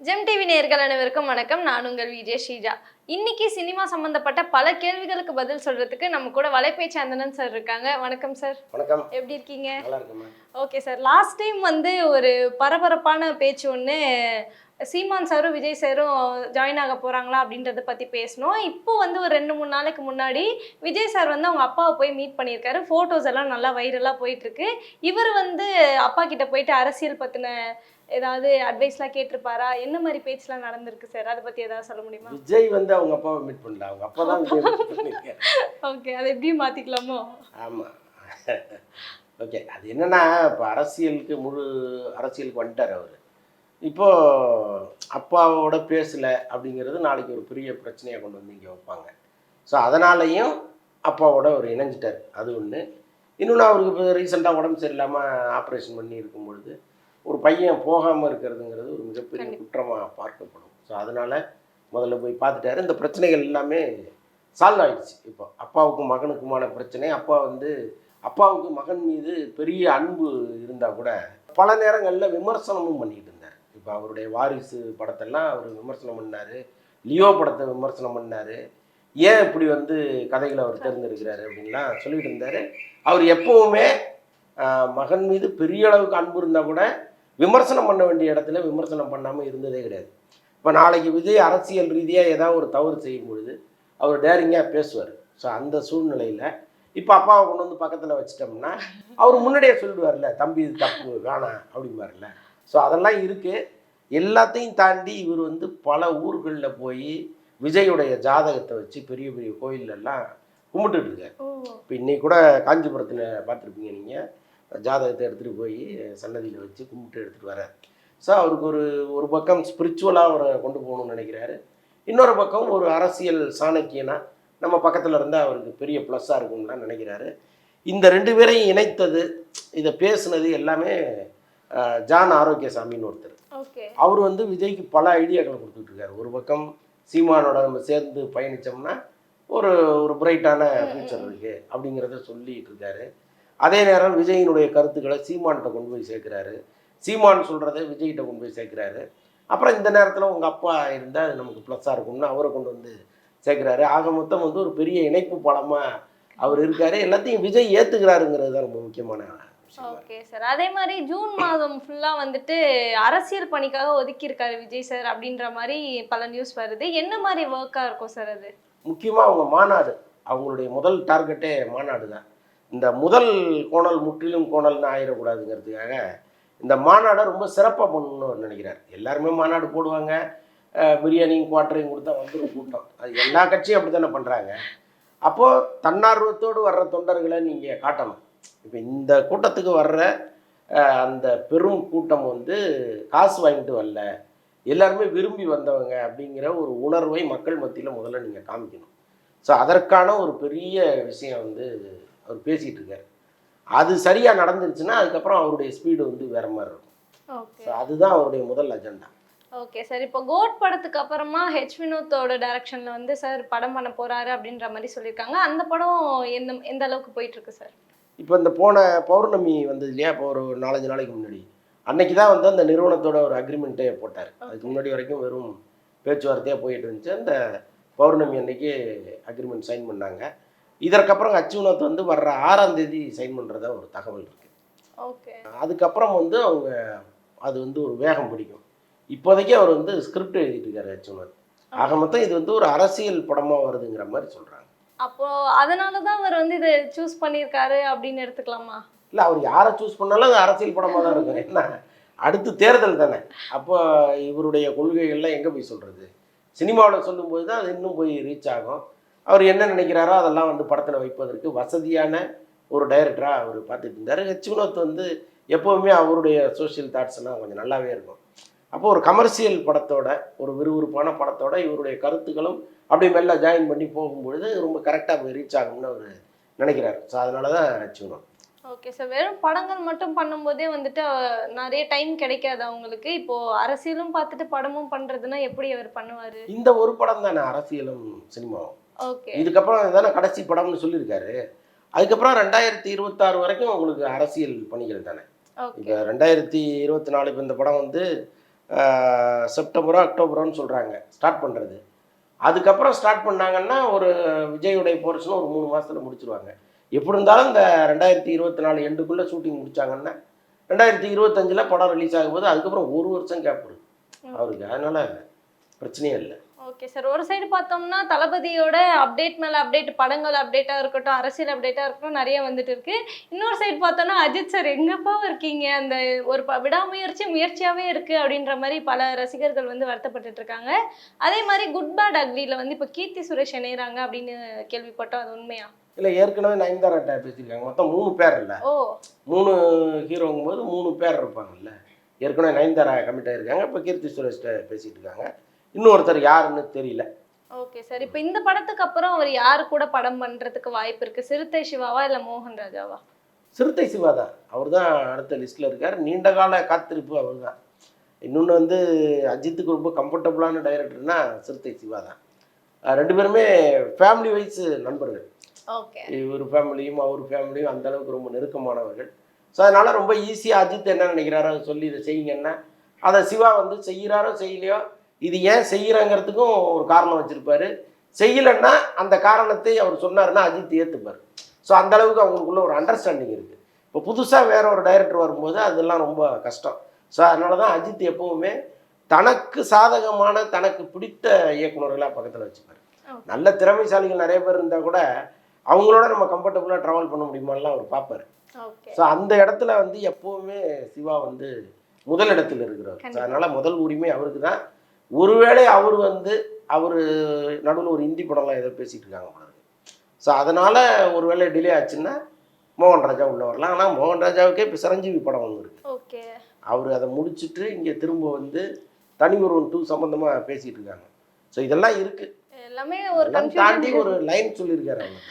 GeM TV நேயர்கள் அனைவருக்கும் வணக்கம். நான் உங்கள் விஜய் ஸ்ரீஜா. இன்னைக்கு சினிமா சம்பந்தப்பட்ட பல கேள்விகளுக்கு பதில் சொல்றதுக்கு நம்ம கூட வலைபேச்சு அந்தணன் சார் இருக்காங்க. வணக்கம் சார். வணக்கம். எப்படி இருக்கீங்க? நல்லா இருக்கேன். Okay sir. லாஸ்ட் டைம் ஒரு பரபரப்பான பேச்சு ஒன்று சீமான் சாரும் விஜய் சாரும் ஜாயின் ஆக போகிறாங்களா அப்படின்றத பற்றி பேசணும். இப்போ ஒரு 2-3 நாளைக்கு முன்னாடி விஜய் சார் அவங்க அப்பாவை போய் மீட் பண்ணியிருக்காரு. ஃபோட்டோஸ் எல்லாம் நல்லா வைரலாக போயிட்டுருக்கு. இவர் அப்பா கிட்ட போயிட்டு அரசியல் பற்றின ஏதாவது அட்வைஸ்லாம் கேட்டிருப்பாரா? என்ன மாதிரி பேச்சுலாம் நடந்திருக்கு சார்? அதை பற்றி ஏதாவது சொல்ல முடியுமா? விஜய் அவங்க அப்பாவை மீட் பண்ணல, அவங்க அப்பா தான் விஜய் மீட் பண்ணியிருக்காரு. ஓகே, அதை எப்படியும் மாற்றிக்கலாமோ? ஆமாம். ஓகே, அது என்னென்னா இப்போ முழு அரசியலுக்கு வந்துட்டார் அவர். இப்போது அப்பாவோட பேசலை அப்படிங்கிறது நாளைக்கு ஒரு பெரிய பிரச்சனையாக கொண்டு வந்து இங்கே வைப்பாங்க. ஸோ அதனாலையும் அப்பாவோட அவர் இணைஞ்சிட்டார். அது ஒன்று. இன்னொன்று, அவருக்கு இப்போ ரீசெண்டாக உடம்பு சரியில்லாமல் ஆப்ரேஷன் பண்ணி இருக்கும்பொழுது ஒரு பையன் போகாமல் இருக்கிறதுங்கிறது ஒரு மிகப்பெரிய குற்றமாக பார்க்கப்படும். ஸோ அதனால் முதல்ல போய் பார்த்துட்டாரு. இந்த பிரச்சனைகள் எல்லாமே சால்வ் ஆகிடுச்சு. இப்போ அப்பாவுக்கும் மகனுக்குமான பிரச்சனை. அப்பாவுக்கு மகன் மீது பெரிய அன்பு இருந்தால் கூட பல நேரங்களில் விமர்சனமும் பண்ணிக்கிட்டு இருந்தார். இப்போ அவருடைய வாரிசு படத்தெல்லாம் அவர் விமர்சனம் பண்ணார், லியோ படத்தை விமர்சனம் பண்ணார். ஏன் இப்படி கதைகளை அவர் தேர்ந்தெடுக்கிறாரு அப்படின்லாம் சொல்லிகிட்டு இருந்தார். அவர் எப்போவுமே மகன் மீது பெரிய அளவுக்கு அன்பு இருந்தால் கூட விமர்சனம் பண்ண வேண்டிய இடத்துல விமர்சனம் பண்ணாமல் இருந்ததே கிடையாது. இப்போ நாளைக்கு விஜய் அரசியல் ரீதியாக ஏதாவது ஒரு தவறு செய்யும் பொழுது அவர் டேரிங்காக பேசுவார். ஸோ அந்த சூழ்நிலையில் இப்போ அப்பாவை கொண்டு பக்கத்தில் வச்சிட்டோம்னா அவர் முன்னாடியே சொல்லிடுவார்ல, தம்பி இது தப்பு வேணாம் அப்படிம்பார்ல. ஸோ அதெல்லாம் இருக்குது. எல்லாத்தையும் தாண்டி இவர் பல ஊர்களில் போய் விஜயுடைய ஜாதகத்தை வச்சு பெரிய பெரிய கோயிலெல்லாம் கும்பிட்டுட்டு இருக்கார். இப்போ இன்னைக்கு கூட காஞ்சிபுரத்தில் பார்த்துருப்பீங்க நீங்கள், ஜாதகத்தை எடுத்துகிட்டு போய் சன்னதியில் வச்சு கும்பிட்டு எடுத்துகிட்டு வரார். ஸோ அவருக்கு ஒரு பக்கம் ஸ்பிரிச்சுவலாக அவரை கொண்டு போகணும்னு நினைக்கிறாரு. இன்னொரு பக்கம் ஒரு அரசியல் சாணக்கியனா நம்ம பக்கத்தில் இருந்தால் அவருக்கு பெரிய ப்ளஸ்ஸாக இருக்கும்லாம் நினைக்கிறாரு. இந்த 2 பேரையும் இணைத்தது, இதை பேசுனது எல்லாமே ஜான் ஆரோக்கியசாமின்னு ஒருத்தர். அவர் விஜய்க்கு பல ஐடியாக்களை கொடுத்துட்ருக்காரு. ஒரு பக்கம் சீமானோட நம்ம சேர்ந்து பயணித்தோம்னா ஒரு பிரைட்டான ஃபியூச்சர் இருக்குது அப்படிங்கிறத சொல்லிகிட்டு இருக்காரு. அதே நேரம் விஜயினுடைய கருத்துக்களை சீமான்கிட்ட கொண்டு போய் சேர்க்குறாரு. சீமான் சொல்கிறத விஜய்கிட்ட கொண்டு போய் சேர்க்குறாரு. அப்புறம் இந்த நேரத்தில் உங்கள் அப்பா இருந்தால் அது நமக்கு ப்ளஸ்ஸாக இருக்கும்னு அவரை கொண்டு சேர்க்குறாரு. ஆக மொத்தம் ஒரு பெரிய இணைப்பு பலமாக அவர் இருக்கார். எல்லாத்தையும் விஜய் ஏற்றுக்கிறாருங்கிறது தான் ரொம்ப முக்கியமான விஷயம். Okay sir. அதே மாதிரி ஜூன் மாதம் ஃபுல்லாக அரசியல் பணிக்காக ஒதுக்கியிருக்காரு விஜய் சார் அப்படின்ற மாதிரி பல நியூஸ் வருது. என்ன மாதிரி ஒர்க்காக இருக்கும் சார் அது? முக்கியமாக அவங்க மாநாடு, அவங்களுடைய முதல் டார்கெட்டே மாநாடு தான். இந்த முதல் கோணல் முற்றிலும் கோணல்னு ஆயிடக்கூடாதுங்கிறதுக்காக இந்த மாநாடை ரொம்ப சிறப்பாக பண்ணணும்னு நினைக்கிறார். எல்லாருமே மாநாடு போடுவாங்க, பிரியாணியும் குவாட்டரையும் கொடுத்தா வந்துடும் கூட்டம். அது எல்லா கட்சியும் அப்படி தானே பண்ணுறாங்க. அப்போது தன்னார்வத்தோடு வர்ற தொண்டர்களை நீங்கள் காட்டணும். இப்போ இந்த கூட்டத்துக்கு வர்ற அந்த பெரும் கூட்டம் காசு வாங்கிட்டு வரல, எல்லாருமே விரும்பி வந்தவங்க அப்படிங்கிற ஒரு உணர்வை மக்கள் மத்தியில் முதல்ல நீங்கள் காமிக்கணும். ஸோ அதற்கான ஒரு பெரிய விஷயம் அவர் பேசிகிட்டு இருக்கார். அது சரியாக நடந்துருச்சுன்னா அதுக்கப்புறம் அவருடைய ஸ்பீடு வேறு மாதிரி இருக்கும். ஸோ அதுதான் அவருடைய முதல் அஜெண்டா. Okay sir. இப்போ கோட் படத்துக்கு அப்புறமா வினோத்தோட டைரக்ஷனில் சார் படம் பண்ண போகிறாரு அப்படின்ற மாதிரி சொல்லியிருக்காங்க. அந்த படம் எந்த அளவுக்கு போயிட்டுருக்கு சார்? இப்போ இந்த போன பௌர்ணமி வந்தது இல்லையா, இப்போ ஒரு 4-5 நாளைக்கு முன்னாடி, அன்னைக்கு தான் அந்த நிறுவனத்தோட ஒரு அக்ரிமெண்ட்டே போட்டார். அதுக்கு முன்னாடி வரைக்கும் வெறும் பேச்சுவார்த்தையாக போயிட்டு இருந்துச்சு. அந்த பௌர்ணமி அன்னைக்கு அக்ரிமெண்ட் சைன் பண்ணாங்க. இதற்கப்புறம் வினோத் வர்ற 6ஆம் தேதி சைன் பண்ணுறதா ஒரு தகவல் இருக்குது. ஓகே. அதுக்கப்புறம் அவங்க அது ஒரு வேகம் பிடிக்கும். இப்போதைக்கு அவர் ஸ்கிரிப்ட் எழுதிட்டு இருக்காரு வினோத். ஆக மொத்தம் இது ஒரு அரசியல் படமாக வருதுங்கிற மாதிரி சொல்கிறாங்க. அப்போ அதனால தான் அவர் இதை சூஸ் பண்ணியிருக்காரு அப்படின்னு எடுத்துக்கலாமா? இல்லை, அவர் யாரை சூஸ் பண்ணாலும் அது அரசியல் படமாக தான் இருக்கும். என்ன, அடுத்து தேர்தல் தானே. அப்போ இவருடைய கொள்கைகள்லாம் எங்கே போய் சொல்கிறது? சினிமாவில் சொல்லும்போது தான் அது இன்னும் போய் ரீச் ஆகும். அவர் என்ன நினைக்கிறாரோ அதெல்லாம் படத்தில் வைப்பதற்கு வசதியான ஒரு டைரக்டராக அவர் பார்த்துட்டு இருந்தார். வினோத் எப்போவுமே அவருடைய சோஷியல் தாட்ஸ் எல்லாம் கொஞ்சம் நல்லாவே இருக்கும். அப்போ ஒரு கமர்ஷியல் படத்தோட, ஒரு விறுவிறுப்பான படத்தோட இவருடைய கருத்துக்களும் அப்படி மெல்ல ஜாயின் பண்ணி போகும்பொழுது ரொம்ப கரெக்டாக போய் ரீச் ஆகும்னு அவர் நினைக்கிறார். ஸோ அதனால தான் வினோத். Okay sir. வெறும் படங்கள் மட்டும் பண்ணும்போதே நிறைய டைம் கிடைக்காது அவங்களுக்கு. இப்போது அரசியலும் பார்த்துட்டு படமும் பண்ணுறதுன்னா எப்படி அவர் பண்ணுவார்? இந்த ஒரு படம் தானே அரசியலும் சினிமாவும். ஓகே. இதுக்கப்புறம் தானே கடைசி படம்னு சொல்லியிருக்காரு. அதுக்கப்புறம் 2026 வரைக்கும் உங்களுக்கு அரசியல் பணிகள் தானே. இப்போ 2024 இப்போ இந்த படம் செப்டம்பரோ அக்டோபரோன்னு சொல்கிறாங்க ஸ்டார்ட் பண்ணுறது. அதுக்கப்புறம் ஸ்டார்ட் பண்ணாங்கன்னா ஒரு விஜயுடைய போர்ஷனும் ஒரு 3 மாதத்தில் முடிச்சிருவாங்க. எப்படி இருந்தாலும் இந்த 2024 எண்டுக்குள்ளே ஷூட்டிங் முடித்தாங்கன்னா 2025 படம் ரிலீஸ் ஆகும்போது அதுக்கப்புறம் 1 வருஷம் கேப் இருக்குது அவருக்கு. அதனால் பிரச்சனையே இல்லை. Okay sir. ஒரு சைடு பார்த்தோம்னா தளபதியோட அப்டேட் மேல அப்டேட், படங்கள் அப்டேட்டா இருக்கட்டும், அரசியல் அப்டேட்டா இருக்கட்டும் நிறைய வந்துட்டு இருக்கு. இன்னொரு சைடு பார்த்தோம்னா அஜித் சார் எங்கப்பா இருக்கீங்க, அந்த ஒரு விடாமுயற்சி முயற்சியாவே இருக்கு அப்படின்ற மாதிரி பல ரசிகர்கள் வந்து வருத்தப்பட்டுட்டு இருக்காங்க. அதே மாதிரி குட் பேட் அக்லில வந்து இப்போ கீர்த்தி சுரேஷ் இணையறாங்க அப்படின்னு கேள்விப்பட்டோம். அது உண்மையா? இல்லை, ஏற்கனவே நயன்தாராட்ட பேசியிருக்காங்க. மொத்தம் 3 பேர் இல்லை, ஓ 3 ஹீரோங்கும் போது 3 பேர் இருப்பாங்கல்ல. ஏற்கனவே நயன்தாரா கமிட் ஆகிருக்காங்க, இப்போ கீர்த்தி சுரேஷ்ட பேசிகிட்டு இருக்காங்க. இன்னொருத்தர் யாருன்னு தெரியல. Okay sir. இப்போ இந்த படத்துக்கு அப்புறம் அவர் யாரு கூட படம் பண்றதுக்கு வாய்ப்பு இருக்கு? சிறுத்தை சிவாவா இல்ல மோகன் ராஜாவா? சிறுத்தை சிவா தான், அவர் தான் அடுத்த லிஸ்ட்டில் இருக்கார். நீண்ட கால காத்திருப்பு அவர் தான். இன்னொன்று வந்து அஜித்துக்கு ரொம்ப கம்ஃபர்டபுளான டைரக்டர்னா சிறுத்தை சிவா தான். 2 பேருமே ஃபேமிலி வைஸ் நண்பர்கள். ஓகே. இவர் ஃபேமிலியும் அவர் ஃபேமிலியும் அந்த அளவுக்கு ரொம்ப நெருக்கமானவர்கள். ஸோ அதனால் ரொம்ப ஈஸியாக அஜித் என்ன நினைக்கிறாரோ அதை சொல்லி இதை செய்யுங்கன்னா அதை சிவா வந்து செய்கிறாரோ செய்யலையோ இது ஏன் செய்கிறாங்கிறதுக்கும் ஒரு காரணம் வச்சுருப்பார். செய்யலைன்னா அந்த காரணத்தை அவர் சொன்னார்னா அஜித் ஏற்றுப்பார். ஸோ அந்தளவுக்கு அவங்களுக்குள்ள ஒரு அண்டர்ஸ்டாண்டிங் இருக்குது. இப்போ புதுசாக வேற ஒரு டைரக்டர் வரும்போது அதெல்லாம் ரொம்ப கஷ்டம். ஸோ அதனால தான் அஜித் எப்பவுமே தனக்கு சாதகமான தனக்கு பிடித்த இயக்குநர்களாக பக்கத்தில் வச்சுப்பார். நல்ல திறமைசாலிகள் நிறைய பேர் இருந்தால் கூட அவங்களோட நம்ம கம்ஃபர்டபுளாக ட்ராவல் பண்ண முடியுமாலாம் அவர் பார்ப்பார். ஸோ அந்த இடத்துல வந்து எப்போவுமே சிவா வந்து முதல் இடத்துல இருக்கிறார். ஸோ அதனால் முதல் உரிமை அவருக்கு தான். ஒருவேளை அவர் வந்து அவர் நடுவில் ஒரு ஹிந்தி படம்லாம் ஏதோ பேசிகிட்டு இருக்காங்க போல. ஸோ அதனால் ஒருவேளை டிலே ஆச்சுன்னா மோகன் ராஜா உள்ள வரலாம். ஆனால் மோகன் ராஜாவுக்கே இப்போ சிரஞ்சீவி படம் ஒன்று இருக்குது. ஓகே. அவர் அதை முடிச்சுட்டு இங்கே திரும்ப வந்து தனி ஒருவன் 2 சம்மந்தமாக பேசிகிட்டு இருக்காங்க. ஸோ இதெல்லாம் இருக்குது. எல்லாமே ஒரு தாண்டி ஒரு லைன் சொல்லியிருக்காரு அவங்க.